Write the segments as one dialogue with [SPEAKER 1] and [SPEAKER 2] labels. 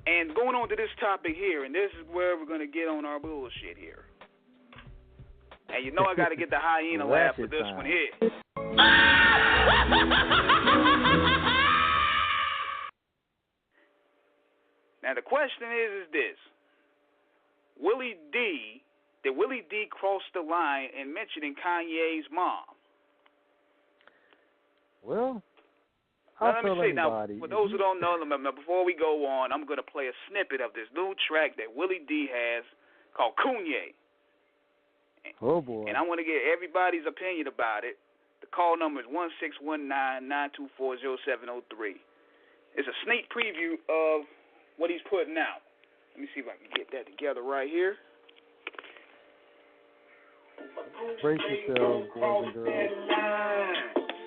[SPEAKER 1] And going on to this topic here, and this is where we're going to get on our bullshit here. And you know I got to get the hyena laugh for this one here. Now the question is this. Did Willie D cross the line in mentioning Kanye's mom?
[SPEAKER 2] Well,
[SPEAKER 1] let me see. Now, for those who don't know, before we go on, I'm going to play a snippet of this new track that Willie D has called Coonye.
[SPEAKER 2] Oh, boy.
[SPEAKER 1] And I want to get everybody's opinion about it. The call number is 1-619-924-0703. It's a sneak preview of what he's putting out. Let me see if I can get that together right here.
[SPEAKER 2] Brace yourselves, boys and girls.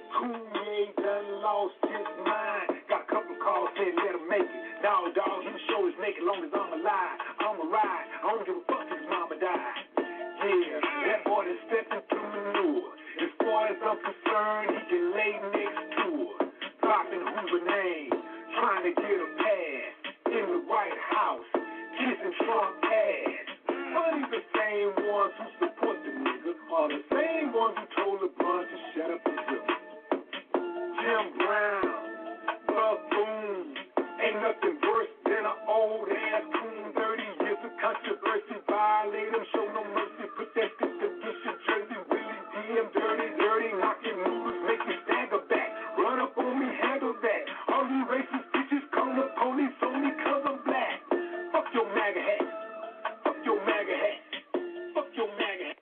[SPEAKER 3] Coonye done lost his mind. Got a couple calls, said let him make it. Dog, he sure is make it long as I'm alive. I'ma ride. I don't give a fuck if his mama died. Yeah, that boy is stepping through manure. As far as I'm concerned, he can lay next to her. Dropping Hoover name, trying to get a pass. In the White House, kissing Trump ass. Funny, the same ones who support the nigga are the same ones who told LeBron to shut up his zip. Jim Brown, buffoon, ain't nothing worse than an old ass coon. 30 years of controversy, violate him, show no mercy. Put that distribution jersey, Willie D, I'm dirty, knocking moves, make you stagger back. Run up on me, handle that. All you racist bitches call the police on me 'cause I'm black. Fuck your MAGA hat. Fuck your MAGA hat. Fuck your MAGA hat.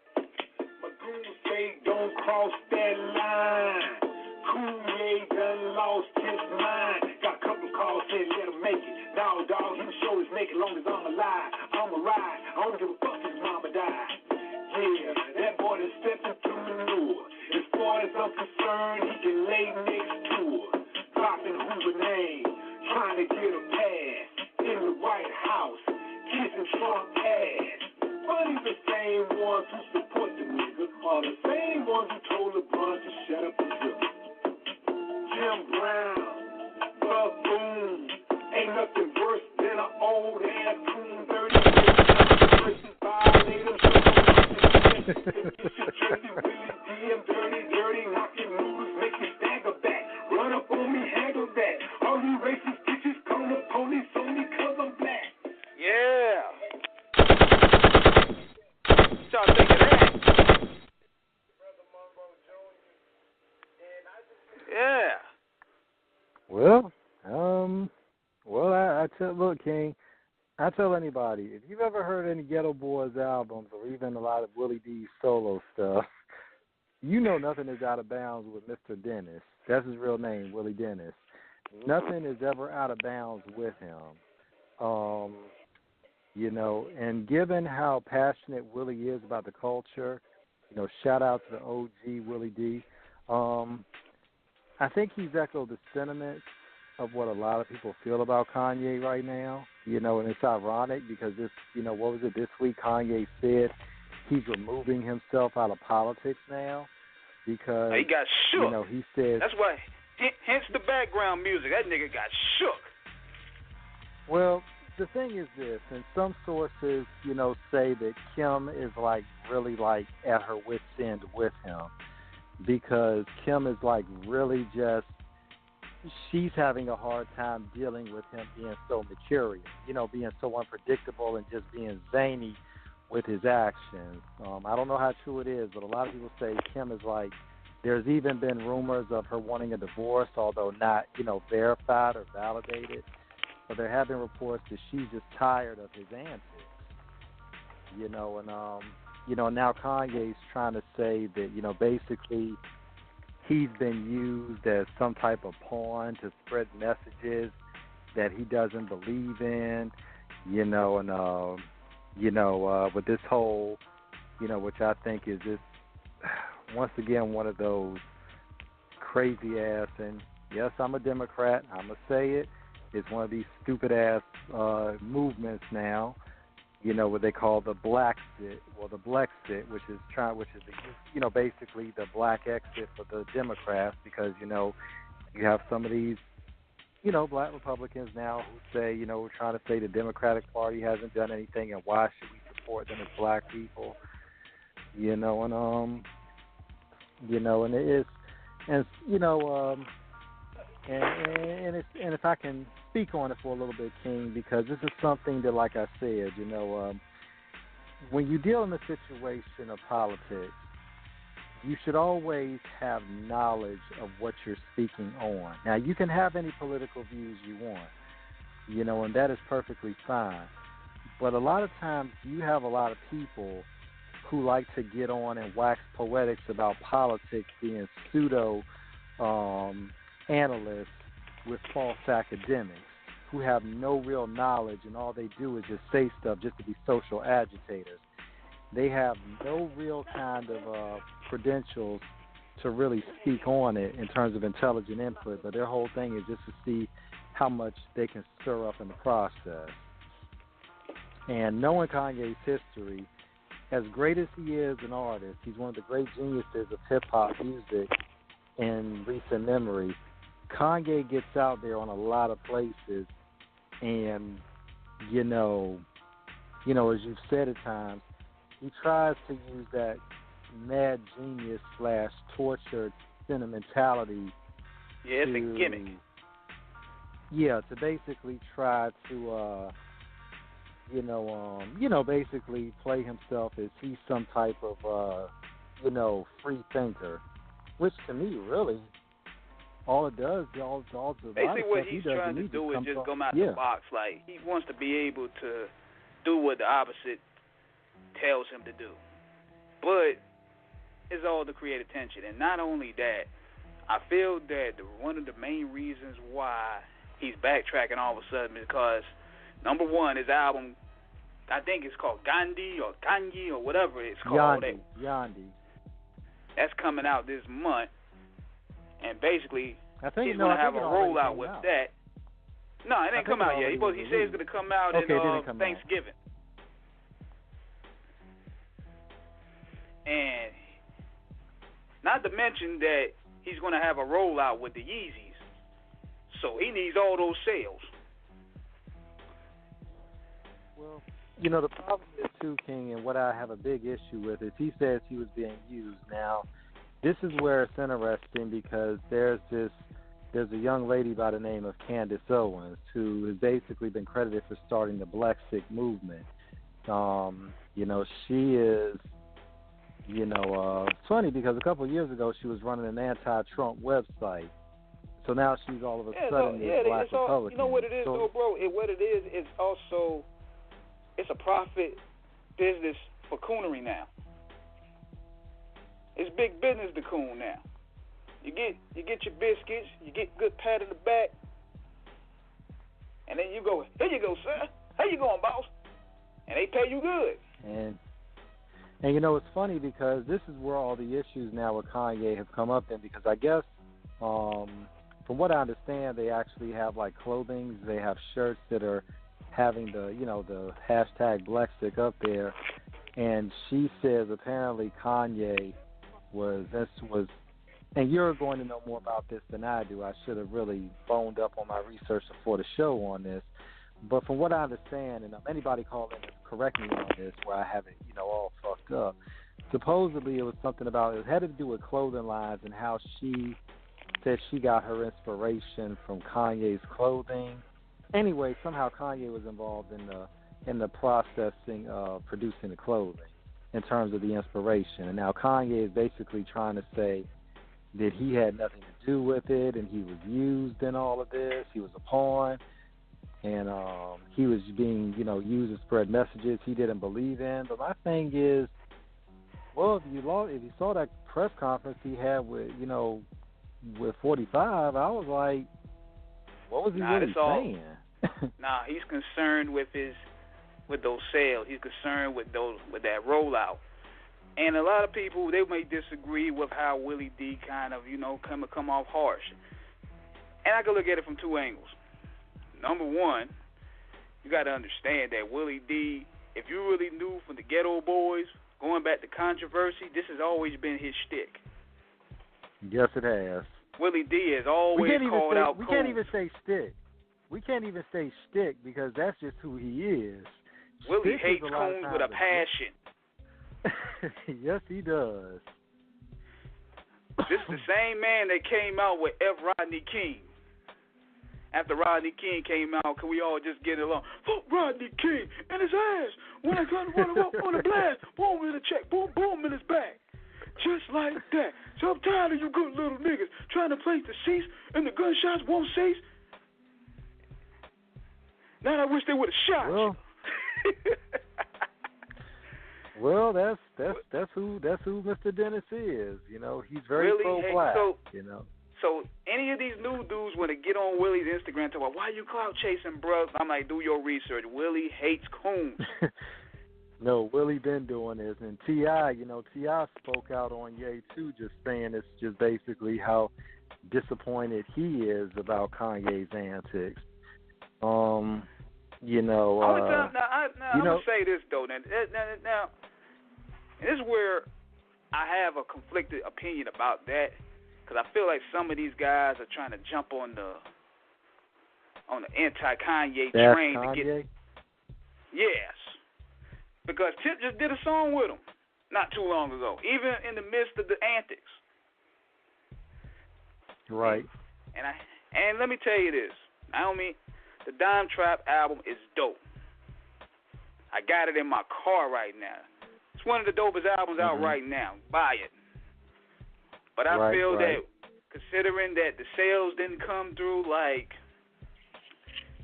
[SPEAKER 3] My goons say don't cross that line. Coonye done lost his mind. Got a couple calls, said let him make it. Dog, he sure is make it long as I'm alive. I'ma ride. I don't give a fuck if his mama died. Yeah, that boy is stepping through manure. As far as I'm concerned, he can lay next to her. Dropping Hoover name, trying to get a pass. In the White House, kissing Trump ass. Funny, the same ones who support the nigga are the same ones who told LeBron to shut up his zip. Jim Brown, buffoon, ain't nothing worse than an old ass coon. 30 years of violate him, show no mercy. Willie D, I'm dirty, knocking moves, make you stagger back. Run up on me, handle that. All you racist bitches call the police on me 'cause I'm black.
[SPEAKER 1] Yeah. What y'all think of that? Yeah.
[SPEAKER 2] Well, I tell, look, King, I tell anybody, if you've ever heard any Ghetto Boys albums or even a lot of Willie D's solo stuff, you know nothing is out of bounds with Mr. Dennis. That's his real name, Willie Dennis. Nothing is ever out of bounds with him. And given how passionate Willie is about the culture, shout out to the OG Willie D. I think he's echoed the sentiments of what a lot of people feel about Kanye right now, and it's ironic because this week Kanye said he's removing himself out of politics now because
[SPEAKER 1] he got shook.
[SPEAKER 2] He said
[SPEAKER 1] that's why. Hence the background music. That nigga got shook.
[SPEAKER 2] Well, the thing is this, and some sources, say that Kim is really at her wit's end with him because Kim is really just. She's having a hard time dealing with him being so mercurial, being so unpredictable and just being zany with his actions. I don't know how true it is, but a lot of people say Kim is there's even been rumors of her wanting a divorce, although not, verified or validated. But there have been reports that she's just tired of his antics, and now Kanye's trying to say that, basically he's been used as some type of pawn to spread messages that he doesn't believe in, with this whole, which I think is just, once again, one of those crazy ass, and yes, I'm a Democrat, I'm going to say it, it's one of these stupid ass movements now, what they call the Blacksit, the Blexit, which is basically the black exit for the Democrats, because you have some of these black Republicans now who say, we're trying to say the Democratic Party hasn't done anything, and why should we support them as black people? And and it is, and and if I can speak on it for a little bit, King, because this is something that, like I said, when you deal in a situation of politics, you should always have knowledge of what you're speaking on. Now, you can have any political views you want, and that is perfectly fine. But a lot of times you have a lot of people who like to get on and wax poetics about politics, being pseudo analysts with false academics who have no real knowledge, and all they do is just say stuff just to be social agitators. They have no real kind of credentials to really speak on it in terms of intelligent input, but their whole thing is just to see how much they can stir up in the process. And knowing Kanye's history, as great as he is an artist, he's one of the great geniuses of hip-hop music in recent memory. Kanye gets out there on a lot of places, and, as you've said at times, he tries to use that mad genius / tortured sentimentality.
[SPEAKER 1] Yeah, it's a gimmick.
[SPEAKER 2] Yeah, to basically try to, basically play himself as he's some type of, free thinker, which to me, really, all it does, all the
[SPEAKER 1] basically what he's trying to do is just come out the box. Like, he wants to be able to do what the opposite tells him to do. But it's all to create attention. And not only that, I feel that one of the main reasons why he's backtracking all of a sudden is because, number one, his album, I think it's called Gandhi or Kanye or whatever it's called.
[SPEAKER 2] Yandi.
[SPEAKER 1] That's coming out this month. And basically,
[SPEAKER 2] I think,
[SPEAKER 1] he's going to have a rollout with that. No, it ain't come out yet. He said it's going to come out in Thanksgiving. And not to mention that he's going to have a rollout with the Yeezys. So he needs all those sales.
[SPEAKER 2] Well, the problem is, too, King, and what I have a big issue with is he says he was being used. Now, this is where it's interesting because there's a young lady by the name of Candace Owens who has basically been credited for starting the Blexit movement. She is... it's funny because a couple of years ago she was running an anti-Trump website. So now she's all of a sudden a black Republican.
[SPEAKER 1] You know what it is, though, bro? What it is, it's also, it's a profit business for coonery now. It's big business to coon now. You get your biscuits, you get good pat in the back, and then you go, here you go, sir. How you going, boss? And they pay you good.
[SPEAKER 2] And it's funny because this is where all the issues now with Kanye have come up in, because I guess, from what I understand, they actually have like clothing. They have shirts that are having the hashtag Blexit up there. And she says apparently Kanye was, and you're going to know more about this than I do. I should have really boned up on my research before the show on this. But from what I understand, and anybody call in and correct me on this where I have it, all fucked up, supposedly it was something about, it had to do with clothing lines and how she said she got her inspiration from Kanye's clothing. Anyway, somehow Kanye was involved in the processing of producing the clothing in terms of the inspiration. And now Kanye is basically trying to say that he had nothing to do with it and he was used in all of this. He was a pawn. And he was being, used to spread messages he didn't believe in. But my thing is, well, if you saw that press conference he had with 45, I was like, what was he really saying?
[SPEAKER 1] He's concerned with those sales. He's concerned with that rollout. And a lot of people, they may disagree with how Willie D kind of, come off harsh. And I can look at it from two angles. Number one, you got to understand that Willie D, if you really knew from the Ghetto Boys, going back to Controversy, this has always been his shtick.
[SPEAKER 2] Yes, it has.
[SPEAKER 1] Willie D has always called out Coons.
[SPEAKER 2] We can't even say stick. We can't even say stick because that's just who he is.
[SPEAKER 1] Willie hates Coons with a passion.
[SPEAKER 2] Yes, he does.
[SPEAKER 1] This is the same man that came out with F. Rodney King. After Rodney King came out, can we all just get along? Fuck Rodney King and his ass. When I got him on the blast, boom in the check, boom, boom in his back. Just like that. So I'm tired of you good little niggas trying to place the cease and the gunshots won't cease. Now I wish they would have shot you.
[SPEAKER 2] Well, that's who Mr. Dennis is. You know, he's very pro-black.
[SPEAKER 1] So any of these new dudes want to get on Willie's Instagram talk about why you clout chasing, bro? I'm like, do your research. Willie hates Coons.
[SPEAKER 2] No, Willie been doing this, and T.I., T.I. spoke out on Ye too, just saying it's just basically how disappointed he is about Kanye's antics. I'm gonna say this though. Now, this is where I have a conflicted opinion about that, because I feel like some of these guys are trying to jump on the anti-Kanye train Kanye?
[SPEAKER 1] to get. Yes, because Tip just did a song with him not too long ago, even in the midst of the antics.
[SPEAKER 2] Right.
[SPEAKER 1] And let me tell you this, Naomi. The Dime Trap album is dope. I got it in my car right now. It's one of the dopest albums out right now. Buy it. But I feel that considering that the sales didn't come through like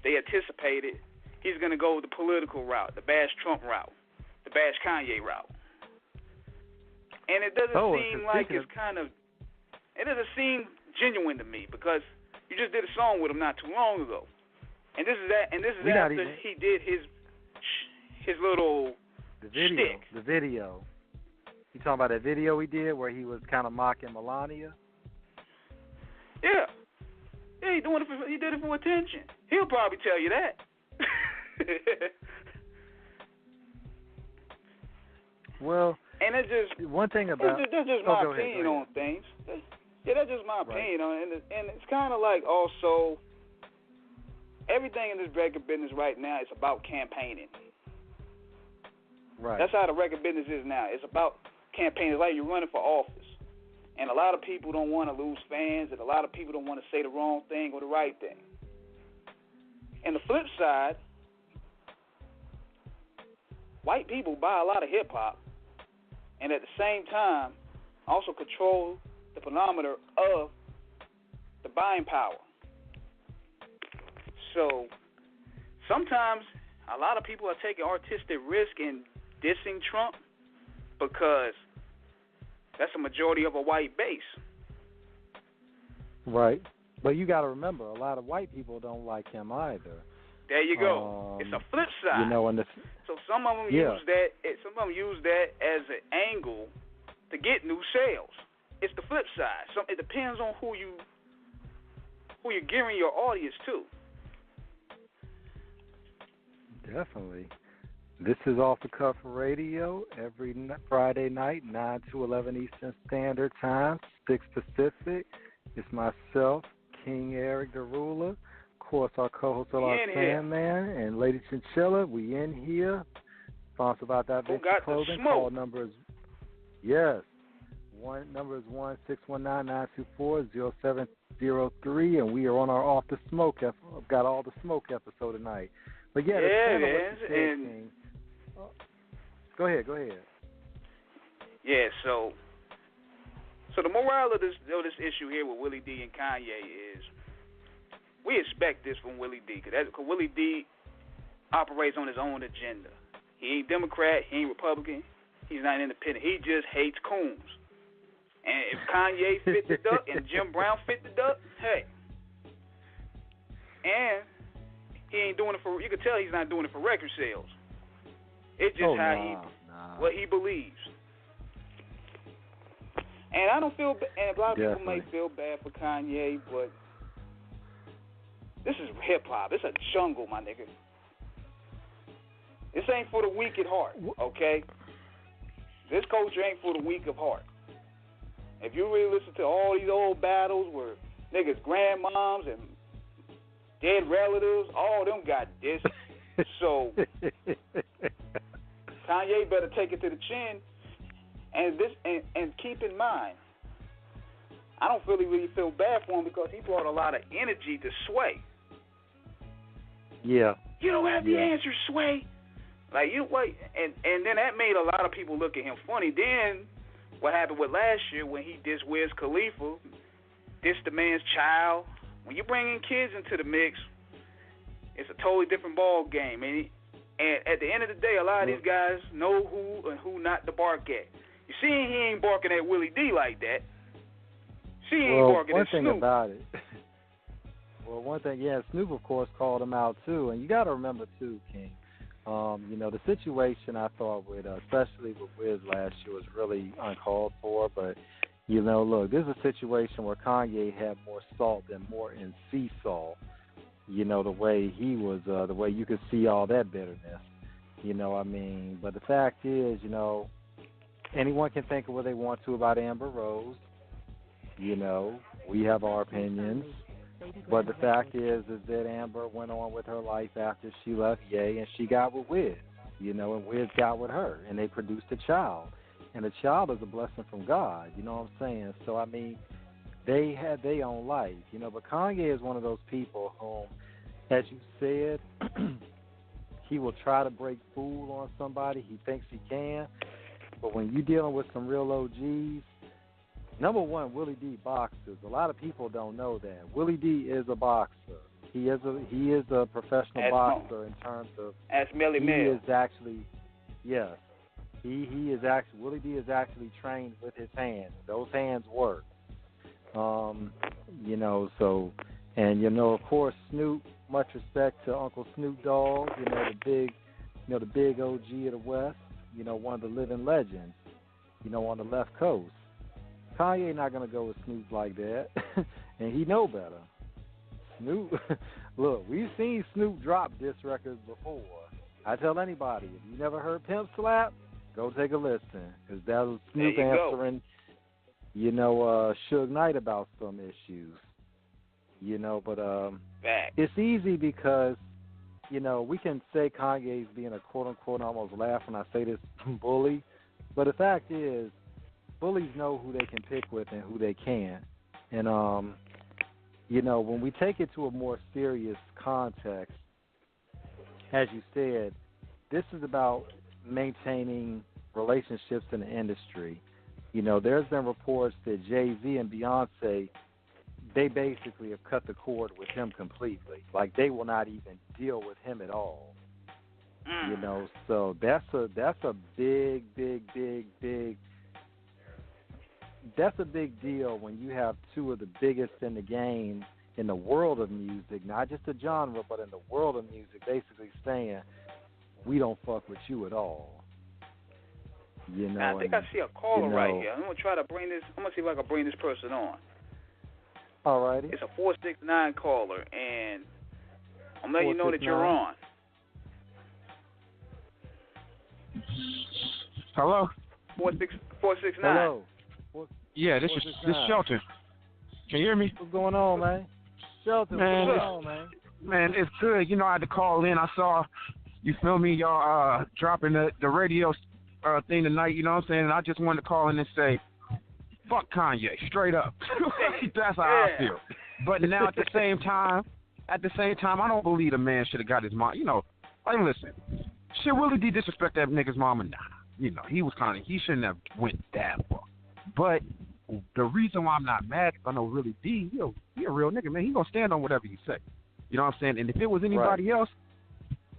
[SPEAKER 1] they anticipated, he's going to go the political route, the bash Trump route, the bash Kanye route. And it doesn't seem like it's it doesn't seem genuine to me, because you just did a song with him not too long ago. And this is after he did his little shtick.
[SPEAKER 2] The video. You talking about that video he did where he was kind of mocking Melania?
[SPEAKER 1] Yeah. Yeah, he did it for attention. He'll probably tell you that.
[SPEAKER 2] Well,
[SPEAKER 1] and it's just
[SPEAKER 2] one thing about
[SPEAKER 1] that's just my opinion on things. Yeah, that's just my opinion on it. And it's kind of like also, everything in this record business right now is about campaigning.
[SPEAKER 2] Right.
[SPEAKER 1] That's how the record business is now. It's about campaigning. It's like you're running for office. And a lot of people don't want to lose fans, and a lot of people don't want to say the wrong thing or the right thing. And the flip side, white people buy a lot of hip-hop, and at the same time also control the parameter of the buying power. So sometimes a lot of people are taking artistic risk in dissing Trump because that's a majority of a white base.
[SPEAKER 2] Right. But you got to remember, a lot of white people don't like him either.
[SPEAKER 1] There you go. It's a flip side. So some of them use that. Some of them use that as an angle to get new sales. It's the flip side. So it depends on who you're gearing your audience to.
[SPEAKER 2] Definitely. This is Off the Cuff Radio every Friday night, 9 to 11 Eastern Standard Time, 6 Pacific. It's myself, King Eric the Ruler. Of course, our co-host, Sandman, and Lady Chinchilla. We in here. Sponsored by Da Vinci Clothing. Call number is, number is 1-619-924-0703, and we are on our Off the Smoke. I've got all the smoke episode tonight. But yeah, Go ahead.
[SPEAKER 1] Yeah, so the morale of this issue here with Willie D and Kanye is we expect this from Willie D, because Willie D operates on his own agenda. He ain't Democrat, he ain't Republican, he's not independent. He just hates Coons. And if Kanye fit the duck and Jim Brown fit the duck, hey. And he ain't doing it for, you can tell he's not doing it for record sales. It's just what he believes. And I don't feel, and a lot of people may feel bad for Kanye, but this is hip-hop. It's a jungle, my nigga. This ain't for the weak at heart, okay? This culture ain't for the weak of heart. If you really listen to all these old battles where niggas' grandmoms and dead relatives, all of them got this. So Kanye better take it to the chin. And keep in mind, I don't really feel bad for him because he brought a lot of energy to Sway.
[SPEAKER 2] Yeah.
[SPEAKER 1] You don't have the answer, Sway. Like, you wait, and then that made a lot of people look at him funny. Then what happened with last year when he dissed Wiz Khalifa, dissed the man's child. When you bring in kids into the mix, it's a totally different ball game. And at the end of the day, a lot of these guys know who and who not to bark at. You see, he ain't barking at Willie D like that. See, he ain't barking at Snoop.
[SPEAKER 2] One thing about it. Well, one thing, Snoop, of course, called him out, too. And you got to remember, too, King, the situation I thought with, especially with Wiz last year, was really uncalled for. But, look, this is a situation where Kanye had more salt than more in sea salt. The way he was, the way you could see all that bitterness. But the fact is, anyone can think of what they want to about Amber Rose. We have our opinions. But the fact is that Amber went on with her life after she left Ye, and she got with Wiz, and Wiz got with her, and they produced a child. And a child is a blessing from God, you know what I'm saying? So, they had their own life, but Kanye is one of those people whom, as you said, he will try to break fool on somebody. He thinks he can. But when you're dealing with some real OGs, number one, Willie D boxes. A lot of people don't know that. Willie D is a boxer. He is a professional boxer in terms of.
[SPEAKER 1] As Millie Mill.
[SPEAKER 2] He is actually, yes. He is actually, Willie D is actually trained with his hands. Those hands work. Of course, Snoop. Much respect to Uncle Snoop Dogg. The big OG of the West. One of the living legends. On the left coast. Kanye not gonna go with Snoop like that, and he know better. Snoop, look, we've seen Snoop drop diss records before. I tell anybody, if you never heard Pimp Slap, go take a listen, because that was Snoop answering, Suge Knight about some issues. But it's easy because, we can say Kanye's being a quote-unquote, I almost laugh when I say this, bully, but the fact is, bullies know who they can pick with and who they can't. And, when we take it to a more serious context, as you said, this is about maintaining relationships in the industry. There's been reports that Jay-Z and Beyonce, they basically have cut the cord with him completely. Like, they will not even deal with him at all. So that's a big that's a big deal when you have two of the biggest in the game in the world of music, not just the genre, but in the world of music, basically saying, we don't fuck with you at all.
[SPEAKER 1] I think I see a caller right here. I'm going to try to bring this, I'm going to see if I can bring this person on.
[SPEAKER 2] All righty.
[SPEAKER 1] It's a 469 caller, and I'm letting you know that you're on.
[SPEAKER 4] Hello?
[SPEAKER 1] 469.
[SPEAKER 2] Hello.
[SPEAKER 4] Yeah, this is Shelton. Can you hear me?
[SPEAKER 2] What's going on, man? Shelton,
[SPEAKER 4] man,
[SPEAKER 2] what's going on, man?
[SPEAKER 4] Man, it's good. I had to call in. I saw, you feel me, y'all dropping the radio thing tonight, you know what I'm saying? And I just wanted to call in and say, fuck Kanye, straight up. That's how I feel. But now at the same time, I don't believe the man should have got his mom. Like, listen, should Willie D disrespect that nigga's mama? Nah. He shouldn't have went that far. But the reason why I'm not mad, I know Willie D, he a real nigga, man. He gonna stand on whatever you say. You know what I'm saying? And if it was anybody else,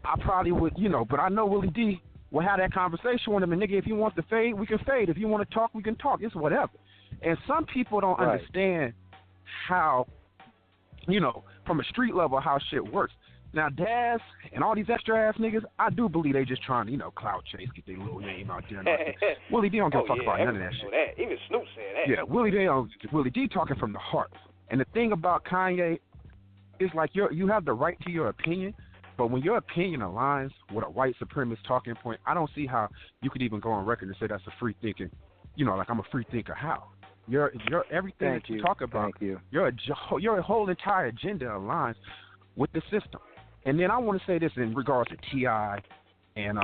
[SPEAKER 4] I probably would, but I know Willie D will have that conversation with him. And nigga, if you want to fade, we can fade. If you want to talk, we can talk. It's whatever. And some people don't understand how, from a street level, how shit works. Now, Daz and all these extra ass niggas, I do believe they just trying to, clout chase, get their little name out there. Willie D don't give a fuck about none of that shit.
[SPEAKER 1] That. Even Snoop said that.
[SPEAKER 4] Yeah, Willie D talking from the heart. And the thing about Kanye is like you have the right to your opinion, but when your opinion aligns with a white supremacist talking point, I don't see how you could even go on record and say that's a free thinking, like I'm a free thinker. How? Your everything
[SPEAKER 2] Thank
[SPEAKER 4] that you
[SPEAKER 2] you.
[SPEAKER 4] talk about,
[SPEAKER 2] Thank you.
[SPEAKER 4] your whole entire agenda aligns with the system. And then I want to say this in regards to T.I. and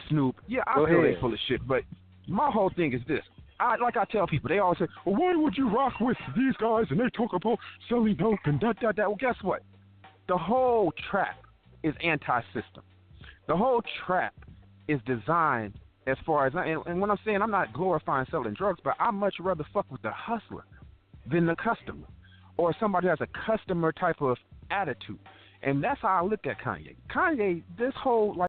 [SPEAKER 4] Snoop. Yeah, I feel they full of shit, but my whole thing is this. I tell people, they always say, well, why would you rock with these guys and they talk about selling dope and that. Well, guess what? The whole trap is anti-system. The whole trap is designed as far as, and when I'm saying I'm not glorifying selling drugs, but I much rather fuck with the hustler than the customer or somebody who has a customer type of attitude. And that's how I look at Kanye. Kanye, this whole,